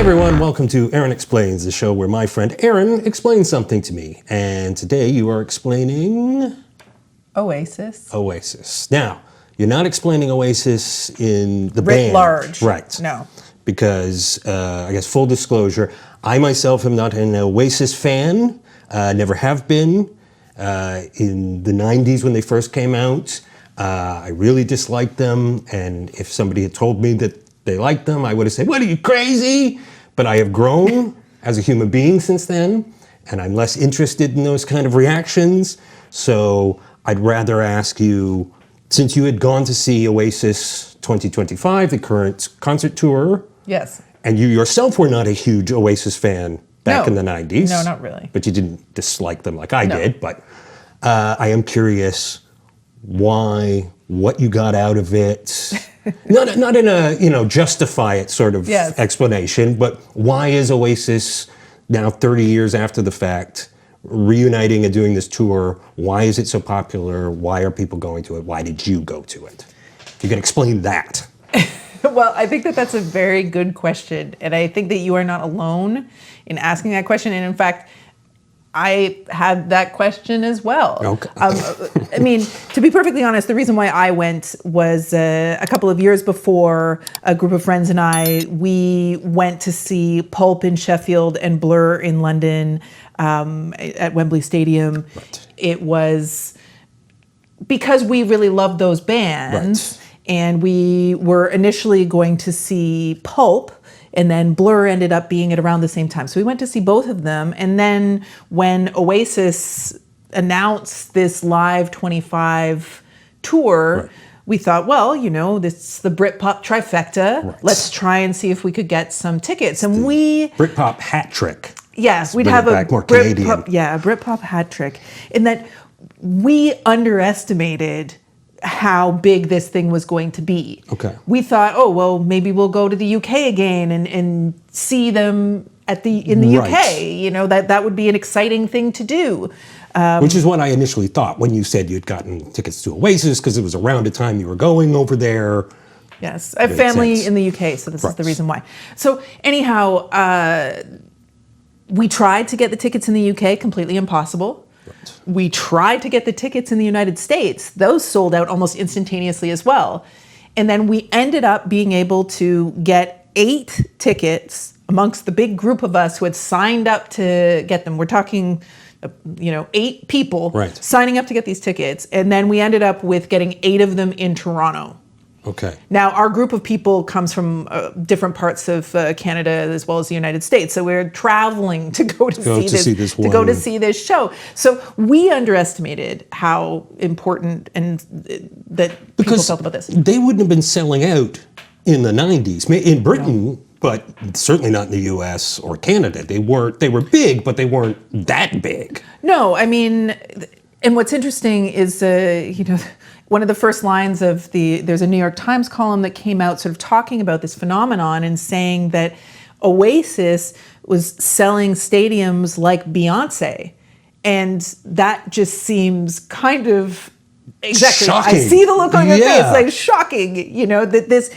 everyone, welcome to Erin Explains, the show where my friend Erin explains something to me. And today you are explaining... Oasis. Oasis. Now, you're not explaining Oasis in the Writ band. large. Right. No. Because, I guess full disclosure, I myself am not an Oasis fan, never have been. In the 90s when they first came out, I really disliked them, and if somebody had told me that they liked them, I would have said, "What, are you crazy?" But I have grown as a human being since then, and I'm less interested in those kind of reactions. So I'd rather ask you, since you had gone to see Oasis 2025, the current concert tour. Yes. And you yourself were not a huge Oasis fan back in the 90s. No, not really. But you didn't dislike them like I did. But I am curious why, what you got out of it. Not in a, justify it sort of explanation, but why is Oasis now 30 years after the fact reuniting and doing this tour? Why is it so popular? Why are people going to it? Why did you go to it? If you can explain that. Well, I think that that's a very good question. And I think that you are not alone in asking that question. And in fact, I had that question as well. Okay. I mean, to be perfectly honest, the reason why I went was a couple of years before a group of friends and we went to see Pulp in Sheffield and Blur in London at Wembley Stadium. Right. It was because we really loved those bands. Right. And we were initially going to see Pulp, and then Blur ended up being at around the same time. So we went to see both of them. And then when Oasis announced this Live 25 tour, we thought, well, this is the Britpop trifecta. Right. Let's try and see if we could get some tickets. And Britpop hat trick. Yes, we'd have a Britpop hat trick. In that we underestimated how big this thing was going to be. Okay. We thought, oh, well, maybe we'll go to the UK again and see them in the UK. That would be an exciting thing to do. Which is what I initially thought when you said you'd gotten tickets to Oasis, because it was around the time you were going over there. Yes, I have family in the UK, so this is the reason why. So anyhow, we tried to get the tickets in the UK, completely impossible. Right. We tried to get the tickets in the United States. Those sold out almost instantaneously as well. And then we ended up being able to get 8 tickets amongst the big group of us who had signed up to get them. We're talking, 8 people signing up to get these tickets. And then we ended up with getting 8 of them in Toronto. Okay. Now, our group of people comes from different parts of Canada as well as the United States. So we're traveling to go to see this show. So we underestimated how important and that people felt about this. They wouldn't have been selling out in the 90s. In Britain, but certainly not in the US or Canada. They were big, but they weren't that big. No, I mean, and what's interesting is, one of the first lines of there's a New York Times column that came out sort of talking about this phenomenon and saying that Oasis was selling stadiums like Beyonce. And that just seems kind of exactly. Shocking. I see the look on your face, like shocking, that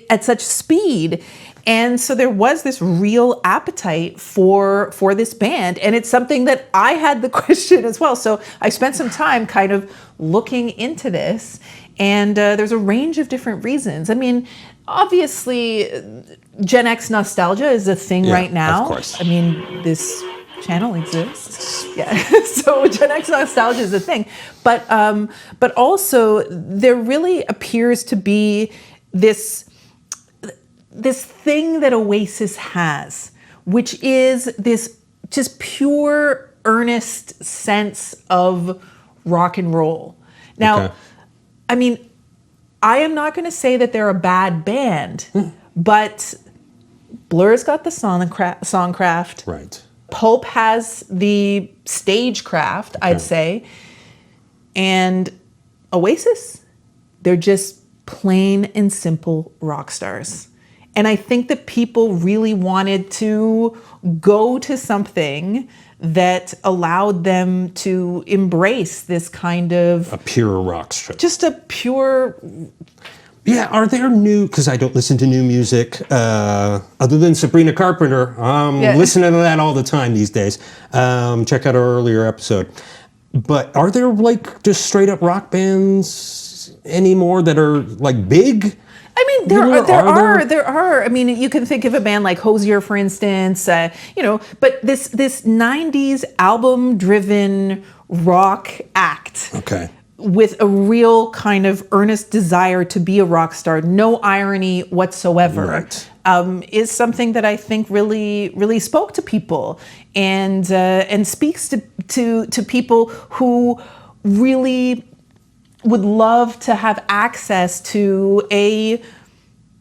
at such speed. And so there was this real appetite for this band. And it's something that I had the question as well. So I spent some time kind of looking into this. And there's a range of different reasons. I mean, obviously, Gen X nostalgia is a thing right now. Of course. I mean, this channel exists. Yeah. So Gen X nostalgia is a thing. But also, there really appears to be this thing that Oasis has, which is this just pure, earnest sense of rock and roll. Now, I mean, I am not going to say that they're a bad band, but Blur's got the songcraft. Right. Pulp has the stagecraft, I'd say. And Oasis, they're just plain and simple rock stars. And I think that people really wanted to go to something that allowed them to embrace this kind of... a pure rock star. Just a pure Yeah, are there new, because I don't listen to new music, other than Sabrina Carpenter. I'm listening to that all the time these days. Check out our earlier episode. But are there like just straight up rock bands anymore that are like big? I mean, there are. I mean, you can think of a band like Hozier, for instance, but this 90s album-driven rock act. Okay. With a real kind of earnest desire to be a rock star, no irony whatsoever, right. Is something that I think really spoke to people and speaks to people who really would love to have access to a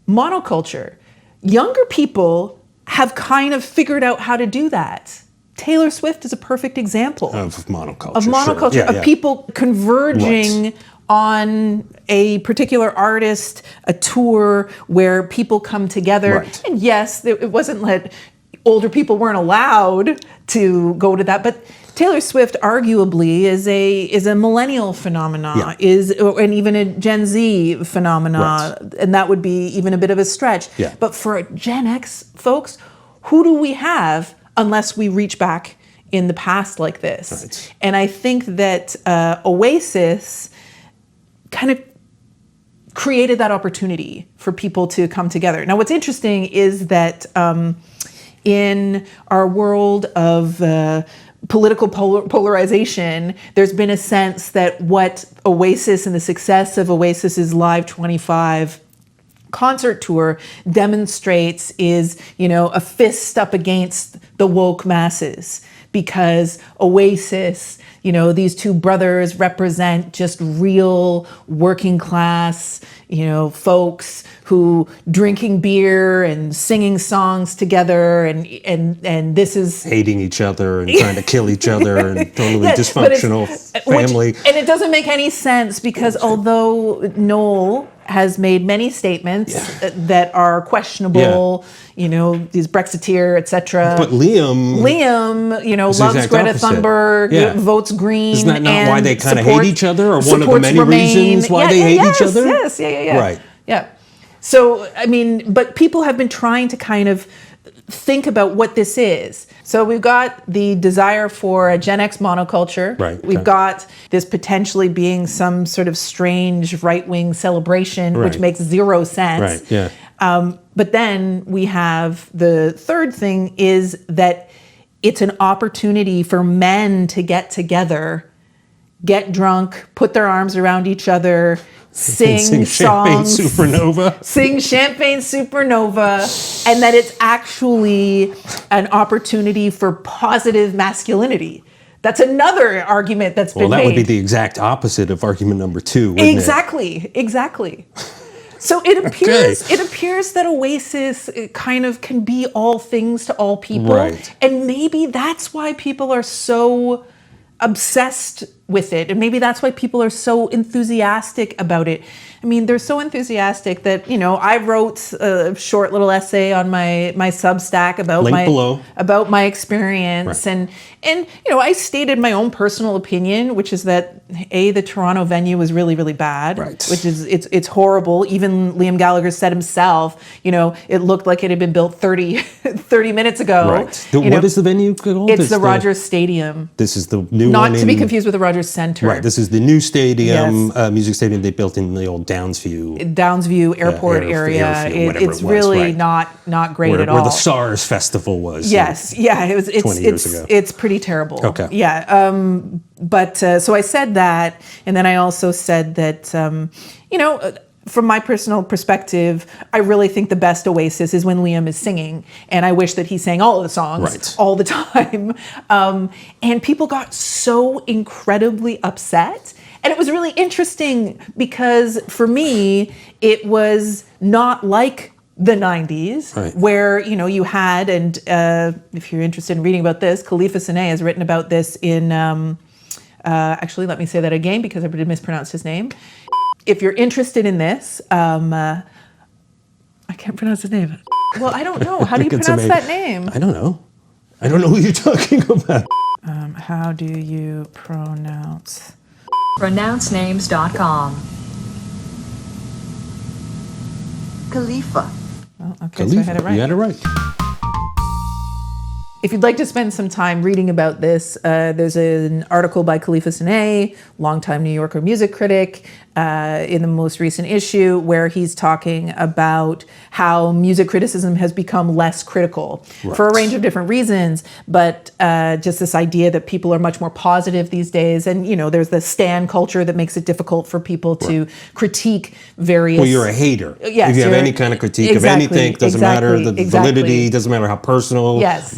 monoculture. Younger people have kind of figured out how to do that. Taylor Swift is a perfect example of monoculture. Of monoculture, sure. of people converging on a particular artist, a tour where people come together. Right. And yes, it wasn't that older people weren't allowed to go to that, but Taylor Swift arguably is a millennial phenomenon, and even a Gen Z phenomenon, and that would be even a bit of a stretch. Yeah. But for Gen X folks, who do we have unless we reach back in the past like this? Right. And I think that Oasis kind of created that opportunity for people to come together. Now, what's interesting is that in our world of political polarization, there's been a sense that what Oasis and the success of Oasis's Live 25 concert tour demonstrates is, a fist up against the woke masses, because Oasis, these two brothers represent just real working class, folks who drinking beer and singing songs together, and this is hating each other and trying to kill each other and totally dysfunctional family. And it doesn't make any sense, because although Noel has made many statements that are questionable, these Brexiteer, etc. But Liam, loves Greta Thunberg, votes Green. Isn't that not why they kind of hate each other, or one of the many reasons why they hate each other? Yes, Right. Yeah. So, I mean, but people have been trying to kind of think about what this is. So we've got the desire for a Gen X monoculture. Right. We've got this potentially being some sort of strange right-wing celebration, which makes zero sense. Right, yeah. But then we have the third thing is that it's an opportunity for men to get together, get drunk, put their arms around each other, sing songs, Champagne Supernova. Sing Champagne Supernova, and that it's actually an opportunity for positive masculinity. That's another argument that's been made. Well, that would be the exact opposite of argument number 2, wouldn't it? Exactly. So it appears that Oasis kind of can be all things to all people. Right. And maybe that's why people are so obsessed with it, and maybe that's why people are so enthusiastic about it. I mean, they're so enthusiastic that I wrote a short little essay on my Substack about my experience, and I stated my own personal opinion, which is that the Toronto venue was really, really bad, which is it's horrible. Even Liam Gallagher said himself, it looked like it had been built 30 minutes ago. Right. What is the venue called? It's the Rogers Stadium. This is the new one. Not to be confused with the Rogers Center. Right. This is the new stadium, music stadium they built in the old Downsview Airport area. It's really not great at all. Where the SARS festival was. Yes. Yeah. It's 20 years ago. It's pretty terrible. Okay. Yeah. But so I said that, and then I also said that from my personal perspective, I really think the best Oasis is when Liam is singing, and I wish that he sang all of the songs all the time. And people got so incredibly upset. And it was really interesting because for me, it was not like the 90s where, you had, and if you're interested in reading about this, Khalifa Sine has written about this in, actually, let me say that again because I mispronounced his name. If you're interested in this, I can't pronounce his name. Well, I don't know. How do you pronounce that name? I don't know. I don't know who you're talking about. How do you pronounce? Pronouncenames.com. Khalifa. Oh, okay, so I had it right. You had it right. If you'd like to spend some time reading about this, there's an article by Khalifa Sine, longtime New Yorker music critic, in the most recent issue, where he's talking about how music criticism has become less critical for a range of different reasons, but just this idea that people are much more positive these days. And, you know, there's the stan culture that makes it difficult for people to critique various... Well, you're a hater. Yes, if you have any kind of critique of anything, doesn't matter the validity, doesn't matter how personal. Yes.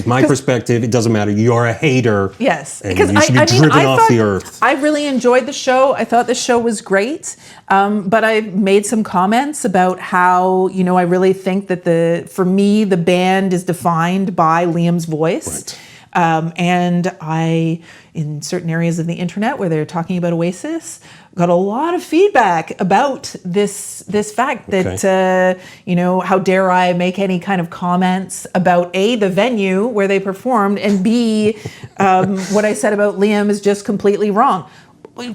My perspective, it doesn't matter. You're a hater. Yes. And you should be driven off the earth. I really enjoyed the show. I thought the show was great. But I made some comments about how, you know, I really think that for me, the band is defined by Liam's voice. Right. And I, in certain areas of the internet where they're talking about Oasis, got a lot of feedback about this fact that, you know, how dare I make any kind of comments about A, the venue where they performed, and B, what I said about Liam is just completely wrong.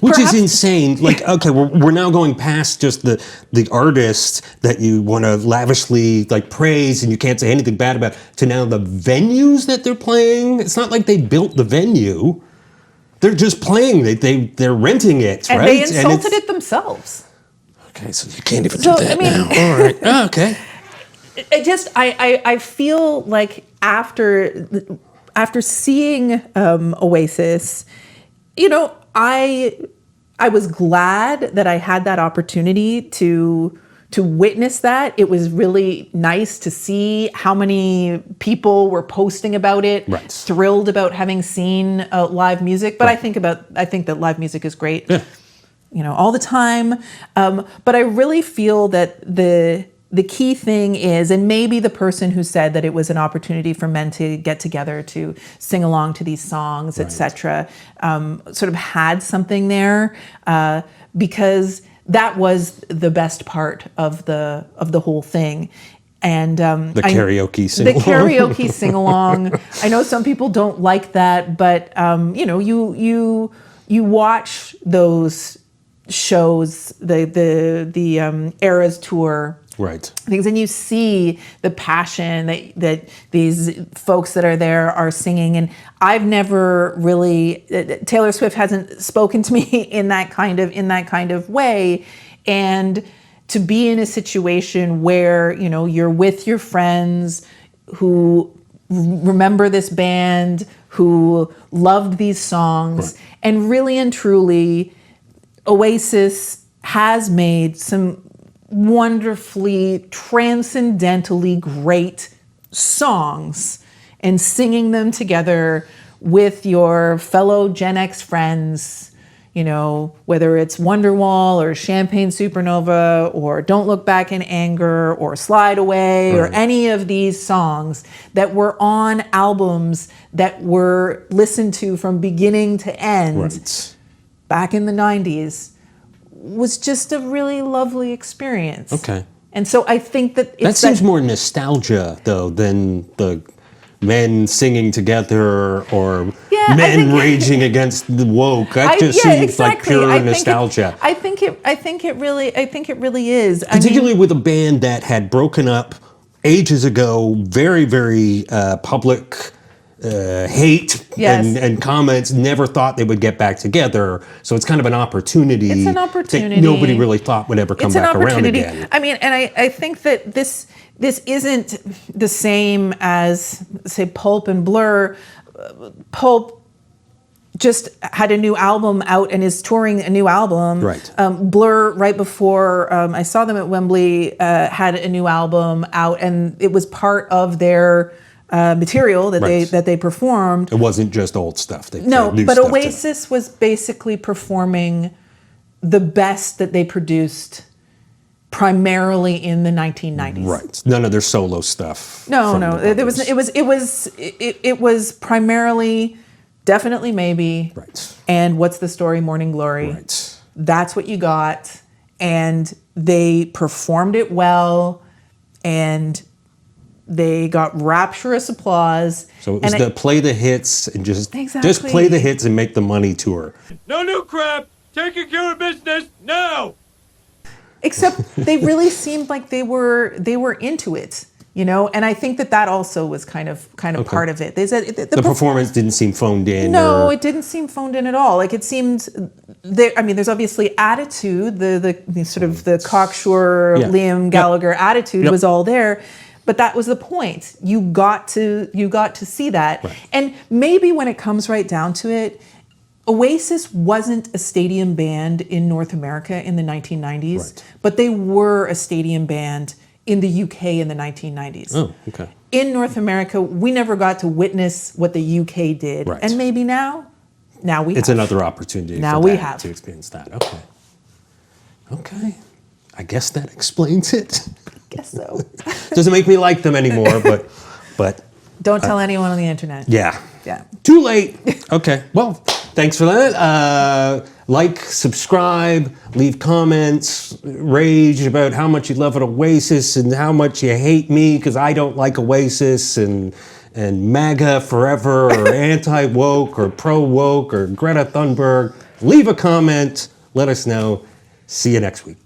Which is insane. Like, okay, we're now going past just the artist that you want to lavishly like praise and you can't say anything bad about, to now the venues that they're playing. It's not like they built the venue. They're just playing. They're renting it, and right? They insulted it themselves. Okay, so you can't even do that now. All right. Oh, okay. I feel like after seeing Oasis, you know, I was glad that I had that opportunity to witness that. It was really nice to see how many people were posting about it, thrilled about having seen live music. But I think that live music is great, you know, all the time. But I really feel that the key thing is, and maybe the person who said that it was an opportunity for men to get together to sing along to these songs, etc., sort of had something there, because that was the best part of the whole thing. And the karaoke sing-along. The karaoke sing-along. I know some people don't like that, but you know, you watch those shows, the Eras tour. Right. Things, and you see the passion that these folks that are there are singing. And I've never really, Taylor Swift hasn't spoken to me in that kind of way. And to be in a situation where, you know, you're with your friends who remember this band, who loved these songs, and really and truly, Oasis has made some wonderfully, transcendentally great songs, and singing them together with your fellow Gen X friends, you know, whether it's Wonderwall or Champagne Supernova or Don't Look Back in Anger or Slide Away or any of these songs that were on albums that were listened to from beginning to end back in the 90s. Was just a really lovely experience. Okay. And so I think that that seems more nostalgia, though, than the men singing together or men raging against the woke. That just seems like pure nostalgia. I think it really is. Particularly with a band that had broken up ages ago, very, very public hate and comments, never thought they would get back together. So it's kind of an opportunity. It's an opportunity that nobody really thought would ever come back around again. I mean, and I think that this isn't the same as, say, Pulp and Blur. Pulp just had a new album out and is touring a new album. Right. Blur, right before I saw them at Wembley, had a new album out, and it was part of their material that they performed. It wasn't just old stuff. But Oasis was basically performing the best that they produced primarily in the 1990s. Right. None of their solo stuff. No. It was primarily Definitely Maybe. Right. And What's the Story, Morning Glory. Right. That's what you got. And they performed it well, and they got rapturous applause. So it was play the hits and just play the hits and make the money tour. No new crap. Taking care of business now. Except they really seemed like they were into it, you know. And I think that also was kind of part of it. They said the performance didn't seem phoned in. No, it didn't seem phoned in at all. Like it seemed there. I mean, there's obviously attitude. The sort of the cocksure Liam Gallagher attitude was all there. But that was the point. You got to see that. Right. And maybe when it comes right down to it, Oasis wasn't a stadium band in North America in the 1990s, right. but they were a stadium band in the UK in the 1990s. Oh, okay. In North America, we never got to witness what the UK did. Right. And maybe now we It's have. another opportunity Now for we that, have. to experience that. Okay. Okay. I guess that explains it. Guess so. Doesn't make me like them anymore, but Don't tell anyone on the internet. yeah. Yeah. Too late. Okay. Well, thanks for that. Like, subscribe, leave comments, rage about how much you love an Oasis and how much you hate me because I don't like Oasis and MAGA forever or anti-woke or pro-woke or Greta Thunberg. Leave a comment. Let us know. See you next week.